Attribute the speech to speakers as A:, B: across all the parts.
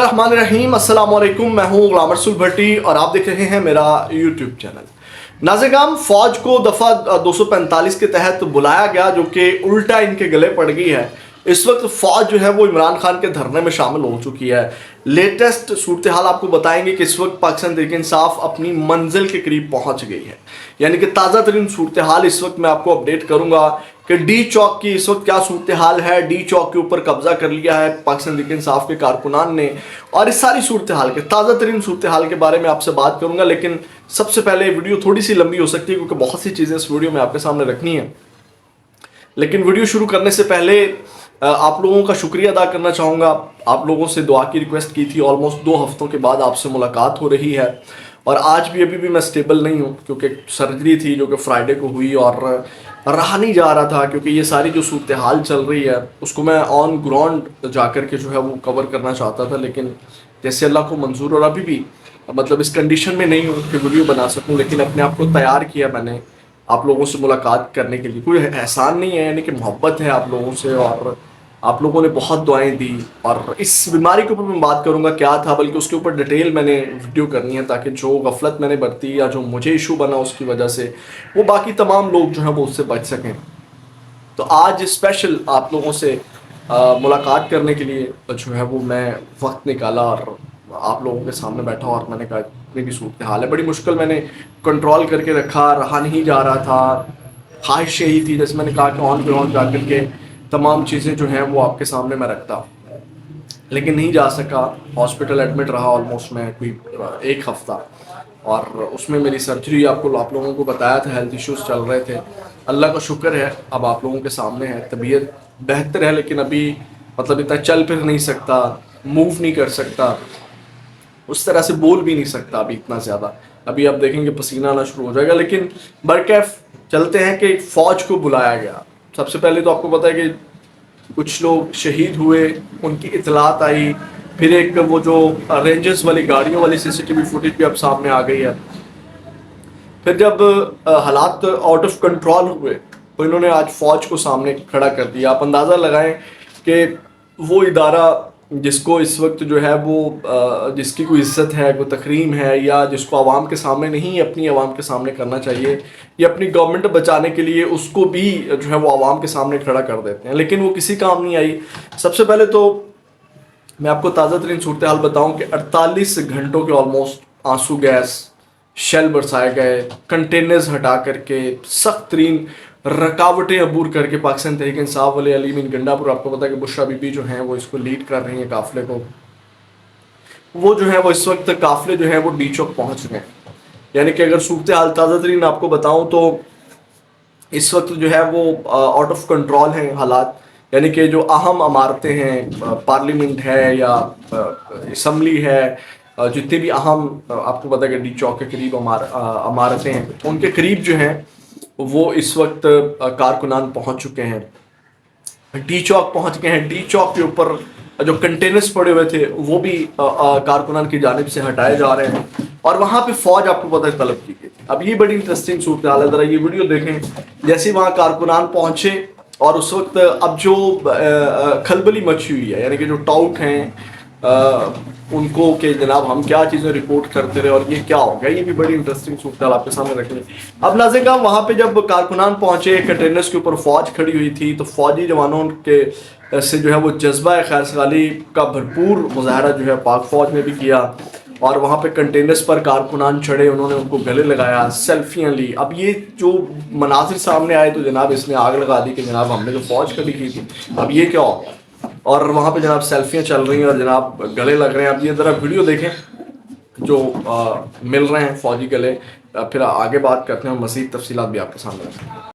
A: रहमान रहीम, अस्सलाम वालेकुम। मैं हूँ गुलाम रसूल भट्टी और आप देख रहे हैं मेरा यूट्यूब चैनल। नाज़िगाम, फौज को दफ़ा 245 के तहत बुलाया गया, जो कि उल्टा इनके गले पड़ गई है। इस वक्त फ़ौज जो है वो इमरान खान के धरने में शामिल हो चुकी है। लेटेस्ट सूरत हाल आपको बताएंगे कि इस वक्त पाकिस्तान तहरीक इंसाफ अपनी मंजिल के करीब पहुंच गई है। यानी कि ताज़ा तरीन सूरत हाल इस वक्त मैं आपको अपडेट करूंगा कि डी चौक की इस वक्त क्या सूरत हाल है। डी चौक के ऊपर कब्जा कर लिया है पाकिस्तान तहरीक इंसाफ के कारकुनान ने, और इस सारी सूरत हाल के ताज़ा तरीन सूरत हाल के बारे में आपसे बात करूंगा। लेकिन सबसे पहले वीडियो थोड़ी सी लंबी हो सकती है क्योंकि बहुत सी चीज़ें इस वीडियो में आपके सामने रखनी है। लेकिन वीडियो शुरू करने से पहले आप लोगों का शुक्रिया अदा करना चाहूँगा। आप लोगों से दुआ की रिक्वेस्ट की थी, ऑलमोस्ट 2 हफ्तों के बाद आपसे मुलाकात हो रही है। और आज भी अभी भी मैं स्टेबल नहीं हूँ क्योंकि सर्जरी थी जो कि फ्राइडे को हुई और रहा नहीं जा रहा था, क्योंकि ये सारी जो सूरत हाल चल रही है उसको मैं ऑन ग्राउंड जाकर के जो है वो कवर करना चाहता था। लेकिन जैसे अल्लाह को मंजूर, और अभी भी मतलब इस कंडीशन में नहीं हूँ कि वीडियो बना सकूँ, लेकिन अपने आप को तैयार किया मैंने आप लोगों से मुलाकात करने के लिए। कोई एहसान नहीं है, यानी कि मोहब्बत है आप लोगों से, और आप लोगों ने बहुत दुआएं दी। और इस बीमारी के ऊपर मैं बात करूंगा क्या था, बल्कि उसके ऊपर डिटेल मैंने वीडियो करनी है ताकि जो गफलत मैंने बरती या जो मुझे इशू बना उसकी वजह से वो बाकी तमाम लोग जो हैं वो उससे बच सकें। तो आज स्पेशल आप लोगों से मुलाकात करने के लिए जो है वो मैं वक्त निकाला और आप लोगों के सामने बैठा, और मैंने कहा इतनी भी सूरत हाल है, बड़ी मुश्किल मैंने कंट्रोल करके रखा, रहा नहीं जा रहा था। ख्वाहिश यही थी, जैसे मैंने कहा कि ऑन ग्राउंड जा कर के तमाम चीज़ें जो हैं वो आपके सामने मैं रखता, लेकिन नहीं जा सका। हॉस्पिटल एडमिट रहा ऑलमोस्ट मैं कोई 1 हफ्ता, और उसमें मेरी सर्जरी आपको आप लोगों को बताया था, हेल्थ इश्यूज चल रहे थे। अल्लाह का शुक्र है अब आप लोगों के सामने है, तबीयत बेहतर है, लेकिन अभी मतलब इतना चल फिर नहीं सकता, मूव नहीं कर सकता, उस तरह से बोल भी नहीं सकता अभी इतना ज़्यादा। अभी आप देखेंगे पसीना आना शुरू हो जाएगा। लेकिन बरकैफ चलते हैं कि फ़ौज को बुलाया गया। सबसे पहले तो आपको पता है कि कुछ लोग शहीद हुए, उनकी इतलात आई। फिर एक वो जो रेंजर्स वाली गाड़ियों वाली सीसीटीवी फुटेज भी अब सामने आ गई है। फिर जब हालात आउट ऑफ कंट्रोल हुए तो इन्होंने आज फ़ौज को सामने खड़ा कर दिया। आप अंदाज़ा लगाएं कि वो इदारा जिसको इस वक्त जो है वो जिसकी कोई इज्जत है, कोई तकरीम है, या जिसको आवाम के सामने नहीं अपनी आवाम के सामने करना चाहिए, या अपनी गवर्नमेंट बचाने के लिए उसको भी जो है वो आवाम के सामने खड़ा कर देते हैं, लेकिन वो किसी काम नहीं आई। सबसे पहले तो मैं आपको ताज़ा तरीन सूरत हाल बताऊँ कि 48 घंटों के ऑलमोस्ट आंसू गैस शेल बरसाए गए, कंटेनर्स हटा करके सख्त तरीन रकावटें अबूर करके पाकिस्तान तहरीक इंसाफ वाले अली मीन गंडापुर, आपको पता है कि बुशरा बीबी जो हैं वो इसको लीड कर रही हैं काफ़िले को, वो जो है वो इस वक्त काफ़िले जो है वो डी चौक पहुँच गए। यानी कि अगर सूरत हाल ताज़ा तरीन आपको बताऊँ तो इस वक्त जो है वो आउट ऑफ कंट्रोल हैं हालात। यानी कि जो अहम इमारतें हैं, पार्लियामेंट है या असम्बली है, जितने भी अहम आपको पता है कि डी चौक के करीब इमारतें हैं, उनके करीब जो हैं वो इस वक्त कारकुनान पहुंच चुके हैं। डी चौक पहुंच गए हैं। डी चौक के ऊपर जो कंटेनर्स पड़े हुए थे वो भी कारकुनान की जानिब से हटाए जा रहे हैं, और वहाँ पे फौज आपको पता है तलब की गई। अब ये बड़ी इंटरेस्टिंग सूरत हाल है, ज़रा ये वीडियो देखें। जैसे वहाँ कारकुनान पहुँचे और उस वक्त अब जो खलबली मची हुई है, यानी कि जो टाउट हैं उनको कि जनाब हम क्या चीज़ें रिपोर्ट करते रहे और ये क्या हो गया, ये भी बड़ी इंटरेस्टिंग सूरत हाल आपके सामने रखनी। अब नाज़िगाम, वहाँ पे जब कारकुनान पहुँचे, कंटेनर्स के ऊपर फ़ौज खड़ी हुई थी, तो फ़ौजी जवानों के से जो है वो जज्बा खैरसगाली का भरपूर मुजाहरा जो है पाक फ़ौज ने भी किया, और वहाँ पे कंटेनर्स पर कारकुनान चढ़े, उन्होंने उनको गले लगाया, सेल्फियाँ ली। अब ये जो मनाजिर सामने आए तो जनाब इसने आग लगा दी कि जनाब हमने तो फ़ौज खड़ी की थी, अब ये क्या हो गया। और वहाँ पे जनाब सेल्फियाँ चल रही हैं और जनाब गले लग रहे हैं। अब ये ज़रा वीडियो देखें जो मिल रहे हैं फ़ौजी गले, फिर आगे बात करते हैं, मज़ीद तफसीलात भी आपके सामने रखते हैं।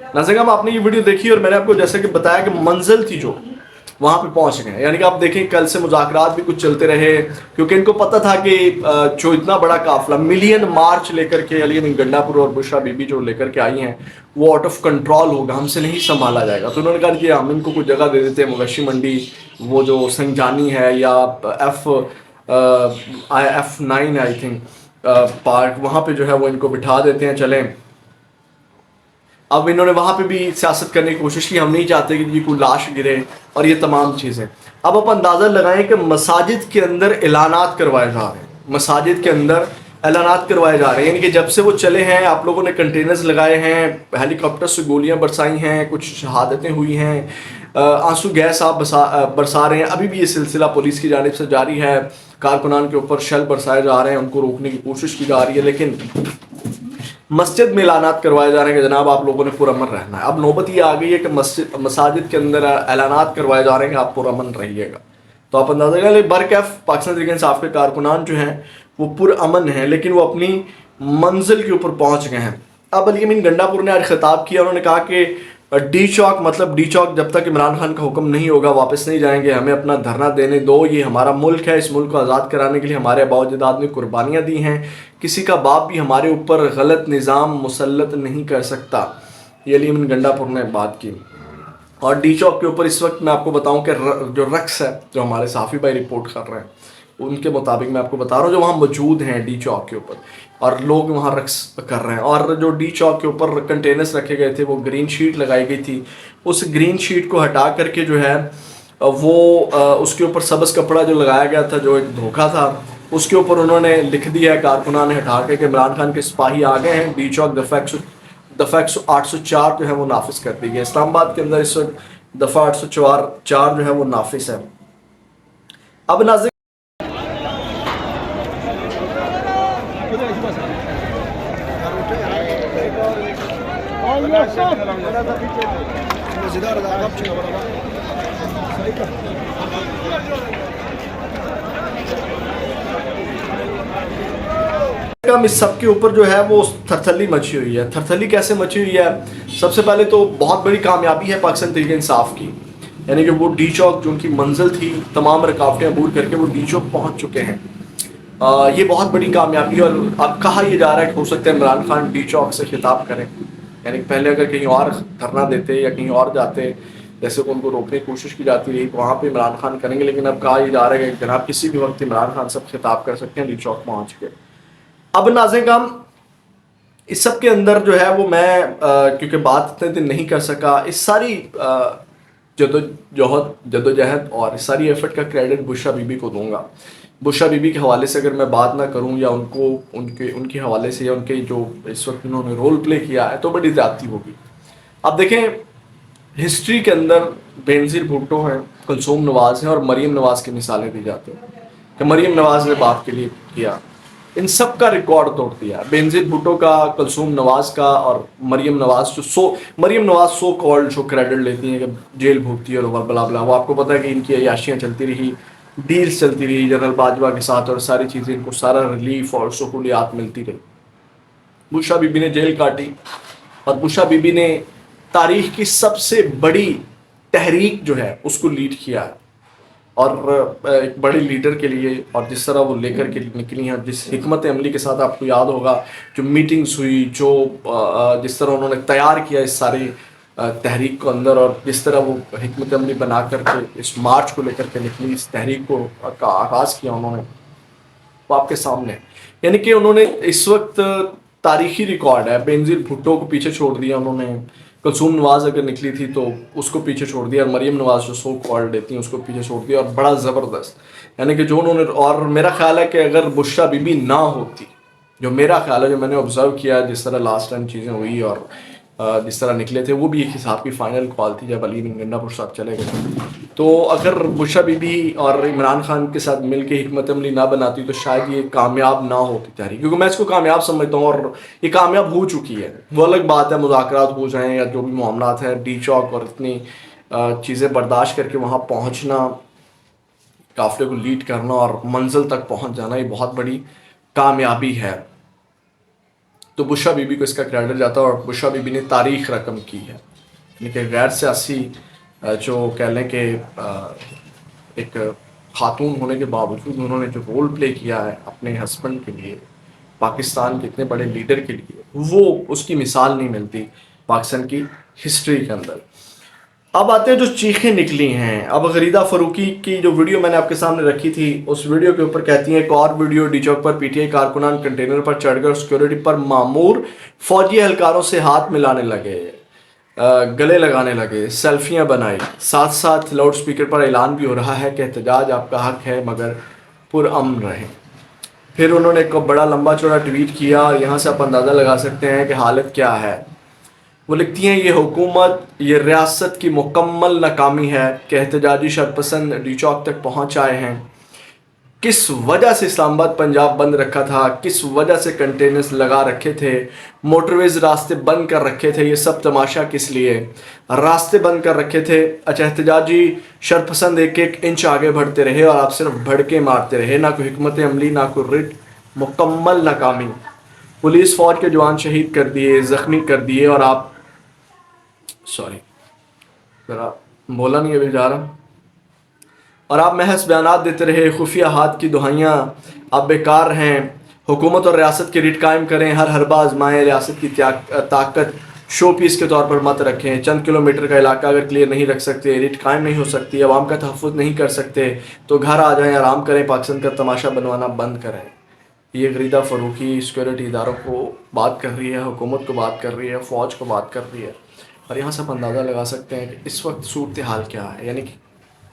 A: नाज़िगाम, आपने ये वीडियो देखी और मैंने आपको जैसे कि बताया कि मंजिल थी जो वहाँ पे पहुँच गए। यानी कि आप देखें कल से मुज़ाकरात भी कुछ चलते रहे, क्योंकि इनको पता था कि जो इतना बड़ा काफिला मिलियन मार्च लेकर के अली अमीन गंडापुर और बुशरा बीबी जो लेकर के आई हैं वो आउट ऑफ कंट्रोल होगा, हमसे नहीं संभाला जाएगा। तो उन्होंने कहा कि हम इनको कुछ जगह दे देते हैं, मवेशी मंडी वो जो संजानी है या F9 आई थिंक पार्क, वहाँ पे जो है वो इनको बिठा देते हैं, चलें। अब इन्होंने वहाँ पे भी सियासत करने की कोशिश की, हम नहीं चाहते कि जी कोई लाश गिरे और ये तमाम चीज़ें। अब आप अंदाज़ा लगाएं कि मसाजिद के अंदर ऐलानात करवाए जा रहे हैं, मसाजिद के अंदर ऐलानात करवाए जा रहे हैं। यानी कि जब से वो चले हैं आप लोगों ने कंटेनर्स लगाए हैं, हेलीकॉप्टर से गोलियां बरसाई हैं, कुछ शहादतें हुई हैं, आंसू गैस आप बरसा रहे हैं। अभी भी ये सिलसिला पुलिस की जानिब से जारी है, कारकुनान के ऊपर शेल बरसाए जा रहे हैं, उनको रोकने की कोशिश की जा रही है। लेकिन मस्जिद में ऐलानात करवाए जा रहे हैं कि जनाब आप लोगों ने पुरअमन रहना है। अब नौबत ये आ गई है कि मसाजिद के अंदर ऐलानात करवाए जा रहे हैं कि आप पुरअमन रहिएगा। तो आप अंदाजा करें बरकैफ पाकिस्तान तहरीक इंसाफ के कारकुनान जो हैं वो पुरअमन हैं, लेकिन वो अपनी मंजिल के ऊपर पहुंच गए हैं। अब अली अमीन गंडापुर ने आज खिताब किया, उन्होंने कहा कि डी चौक मतलब डी चौक जब तक इमरान खान का हुक्म नहीं होगा वापस नहीं जाएंगे, हमें अपना धरना देने दो, ये हमारा मुल्क है, इस मुल्क को आज़ाद कराने के लिए हमारे आबाओ-अजदाद ने कुर्बानियाँ दी हैं, किसी का बाप भी हमारे ऊपर गलत निज़ाम मुसल्लत नहीं कर सकता। ये अली अमीन गंडापुर ने बात की। और डी चौक के ऊपर इस वक्त मैं आपको बताऊं कि जो रक्स है, जो हमारे साफ़ी भाई रिपोर्ट कर रहे हैं उनके मुताबिक मैं आपको बता रहा हूँ, जो वहाँ मौजूद हैं डी चौक के ऊपर और लोग वहाँ रक्स कर रहे हैं। और जो डी चौक के ऊपर कंटेनर्स रखे गए थे, वो ग्रीन शीट लगाई गई थी, उस ग्रीन शीट को हटा करके जो है वो उसके ऊपर सबस कपड़ा जो लगाया गया था, जो एक धोखा था, उसके ऊपर उन्होंने लिख दिया है कारकुनान ने हटा के कि इमरान खान के सिपाही आ गए हैं, डी चौक दफ़ा 804 जो है वो नाफिज कर दी गई। इस्लामाबाद के अंदर इस वक्त दफ़ा 804 जो है वो नाफिज है। अब नाज़िर इस सब के ऊपर जो है वो थरथली मची हुई है। थरथली कैसे मची हुई है? सबसे पहले तो बहुत बड़ी कामयाबी है पाकिस्तान तहरीक इंसाफ की, यानी कि वो डी चौक जो उनकी मंजिल थी, तमाम रुकावटें अबूर करके वो डी चौक पहुँच चुके हैं। ये बहुत बड़ी कामयाबी है। और अब कहा यह जा रहा है कि हो सकता है इमरान खान डी चौक से खिताब करें, यानी पहले अगर कहीं और धरना देते या कहीं और जाते, जैसे कि उनको रोकने की कोशिश की जाती रही, तो वहाँ पे इमरान खान करेंगे। लेकिन अब कहा यह जा रहा है कि जनाब किसी भी वक्त इमरान खान सब खिताब कर सकते हैं डी चौक पहुँच के। अब नाज़िर इस सब के अंदर जो है वो मैं क्योंकि बात इतने दिन नहीं कर सका, इस सारी जदोजहद और इस सारी एफर्ट का क्रेडिट बुशरा बीबी को दूंगा। बुशरा बीबी के हवाले से अगर मैं बात ना करूं या उनको उनके हवाले से या उनके जो इस वक्त उन्होंने रोल प्ले किया है तो बड़ी ज़्यादती होगी। अब देखें हिस्ट्री के अंदर बेनज़ीर भुट्टो हैं, कुलसूम नवाज़ हैं और मरीम नवाज़ की मिसालें दी जाती हैं कि मरीम नवाज़ ने बाप के लिए किया। इन सब का रिकॉर्ड तोड़ दिया, बेनज़ीर भुट्टो का, कुलसूम नवाज़ का और मरीम नवाज़ मरीम नवाज़ सो कॉल्ड जो क्रेडिट लेती हैं कि जेल भुगती है और बला बला। वो आपको पता है कि इनकी अयाशियाँ चलती रही, डील्स चलती रही जनरल बाजवा के साथ और सारी चीज़ें, इनको सारा रिलीफ और सहूलियात मिलती रही। बुशरा बीबी ने जेल काटी और बुशरा बीबी ने तारीख की सबसे बड़ी तहरीक जो है उसको लीड किया है। और एक बड़े लीडर के लिए और जिस तरह वो लेकर के निकली हैं, जिस हिकमत अमली के साथ, आपको याद होगा जो मीटिंग्स हुई, जो जिस तरह उन्होंने तैयार किया इस सारी तहरीक को अंदर, और जिस तरह वो हिकमत अमली बना करके इस मार्च को लेकर के निकली, इस तहरीक को का आगाज़ किया उन्होंने, वो आपके सामने। यानी कि उन्होंने इस वक्त तारीखी रिकॉर्ड है। बेनज़ीर भुट्टो को पीछे छोड़ दिया उन्होंने, कुलसूम नवाज़ अगर निकली थी तो उसको पीछे छोड़ दिया, और मरीम नवाज़ जो सो कॉल्ड देती हैं उसको पीछे छोड़ दिया, और बड़ा ज़बरदस्त, यानी कि जो उन्होंने। और मेरा ख्याल है कि अगर बुशरा बीबी ना होती, जो मेरा ख्याल है, जो मैंने ऑब्ज़र्व किया, जिस तरह लास्ट टाइम चीज़ें हुई और जिस तरह निकले थे, वो भी एक हिसाब की फ़ाइनल कॉल थी जब अली अमीन गंडापुर साहब चले गए। तो अगर बुशरा बीबी और इमरान खान के साथ मिल के हिकमत अमली ना बनाती तो शायद ये कामयाब ना होती तहरीक, क्योंकि मैं इसको कामयाब समझता हूँ और ये कामयाब हो चुकी है। वो अलग बात है, मुज़ाकरात हो जाएँ या जो भी मामलात हैं, डी चौक और इतनी चीज़ें बर्दाश्त करके वहाँ पहुँचना, काफ़िले को लीड करना और मंजिल तक पहुँच जाना, ये बहुत बड़ी कामयाबी है। तो बुशरा बीबी को इसका क्रेडिट जाता है। और बुशरा बीबी ने तारीख रकम की है, यानी कि गैर सियासी جو کہہ لیں کہ ایک خاتون ہونے کے باوجود انہوں نے جو رول پلے کیا ہے اپنے ہسبینڈ کے لیے، پاکستان کے اتنے بڑے لیڈر کے لیے، وہ اس کی مثال نہیں ملتی پاکستان کی ہسٹری کے اندر۔ اب آتے ہیں جو چیخیں نکلی ہیں۔ اب غریدہ فروقی کی جو ویڈیو میں نے آپ کے سامنے رکھی تھی، اس ویڈیو کے اوپر کہتی ہیں ایک اور video, D Chowk per P T I کارکنان کنٹینر پر چڑھ کر سیکیورٹی پر مامور فوجی اہلکاروں سے ہاتھ ملانے لگے، گلے لگانے لگے، سیلفیاں بنائی، ساتھ ساتھ لاؤڈ سپیکر پر اعلان بھی ہو رہا ہے کہ احتجاج آپ کا حق ہے مگر پرامن رہیں۔ پھر انہوں نے ایک بڑا لمبا چوڑا ٹویٹ کیا اور یہاں سے آپ اندازہ لگا سکتے ہیں کہ حالت کیا ہے۔ وہ لکھتی ہیں یہ حکومت، یہ ریاست کی مکمل ناکامی ہے کہ احتجاجی شرپسند ڈی چوک تک پہنچ آئے ہیں۔ کس وجہ سے اسلام آباد پنجاب بند رکھا تھا، کس وجہ سے کنٹینرز لگا رکھے تھے، موٹر ویز راستے بند کر رکھے تھے، یہ سب تماشا کس لیے؟ راستے بند کر رکھے تھے، اچھا احتجاجی شرپسند ایک ایک انچ آگے بڑھتے رہے اور آپ صرف بھڑکے مارتے رہے، نہ کوئی حکمت عملی، نہ کوئی رٹ، مکمل ناکامی۔ پولیس فوج کے جوان شہید کر دیے، زخمی کر دیے، اور آپ ذرا بولا نہیں ابھی جا رہا، اور آپ محض بیانات دیتے رہے، خفیہ ہاتھ کی دہائیاں آپ بیکار ہیں۔ حکومت اور ریاست کی ریٹ قائم کریں، ہر حربہ آزمائیں، ریاست کی طاقت شو پیس کے طور پر مت رکھیں۔ چند کلومیٹر کا علاقہ اگر کلیئر نہیں رکھ سکتے، ریٹ قائم نہیں ہو سکتی، عوام کا تحفظ نہیں کر سکتے تو گھر آ جائیں، آرام کریں، پاکستان کا تماشا بنوانا بند کریں۔ یہ غریدہ فروقی سیکورٹی اداروں کو بات کر رہی ہے، حکومت کو بات کر رہی ہے، فوج کو بات کر رہی ہے، اور یہاں سے آپ اندازہ لگا سکتے ہیں کہ اس وقت صورتحال کیا ہے، یعنی کہ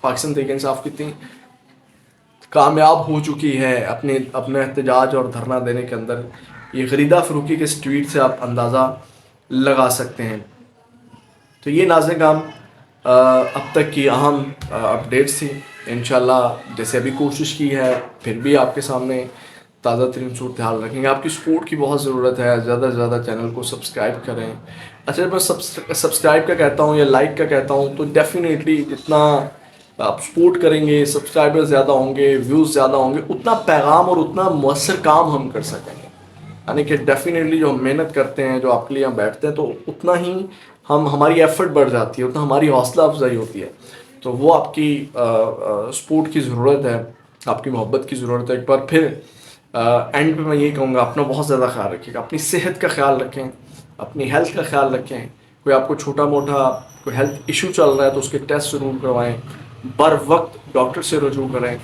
A: پاکستان تحریک انصاف کتنی کامیاب ہو چکی ہے اپنے احتجاج اور دھرنا دینے کے اندر۔ یہ غریدہ فروقی کے اس ٹویٹ سے آپ اندازہ لگا سکتے ہیں۔ تو یہ ناظرین کام اب تک کی اہم اپڈیٹس تھی۔ انشاءاللہ جیسے ابھی کوشش کی ہے پھر بھی آپ کے سامنے تازہ ترین صورتحال رکھیں گے۔ آپ کی سپورٹ کی بہت ضرورت ہے، زیادہ سے زیادہ چینل کو سبسکرائب کریں۔ اچھا میں سبسکرائب کا کہتا ہوں یا لائک کا کہتا ہوں تو ڈیفینیٹلی جتنا آپ سپورٹ کریں گے، سبسکرائبر زیادہ ہوں گے، ویوز زیادہ ہوں گے، اتنا پیغام اور اتنا مؤثر کام ہم کر سکیں گے۔ یعنی کہ ڈیفینیٹلی جو ہم محنت کرتے ہیں، جو آپ کے لیے ہم بیٹھتے ہیں، تو اتنا ہی ہماری ایفرٹ بڑھ جاتی ہے، اتنا ہماری حوصلہ افزائی ہوتی ہے۔ تو وہ آپ کی سپورٹ کی ضرورت ہے، آپ کی محبت کی ضرورت ہے۔ ایک بار پھر اینڈ پہ میں یہی کہوں گا، اپنا بہت زیادہ خیال رکھیے گا، اپنی صحت کا خیال رکھیں، اپنی ہیلتھ کا خیال رکھیں۔ کوئی آپ کو چھوٹا موٹا کوئی ہیلتھ ایشو چل رہا ہے تو اس کے ٹیسٹ ضرور کروائیں، بر وقت ڈاکٹر سے رجوع کریں،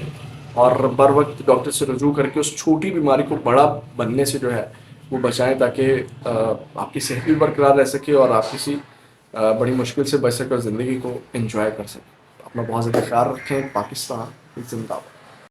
A: اور بر وقت ڈاکٹر سے رجوع کر کے اس چھوٹی بیماری کو بڑا بننے سے جو ہے وہ بچائیں، تاکہ آپ کی صحت بھی برقرار رہ سکے اور آپ کسی بڑی مشکل سے بچ سکے اور زندگی کو انجوائے کر سکیں۔ اپنا بہت زیادہ خیال رکھیں۔ پاکستان زندہ باد۔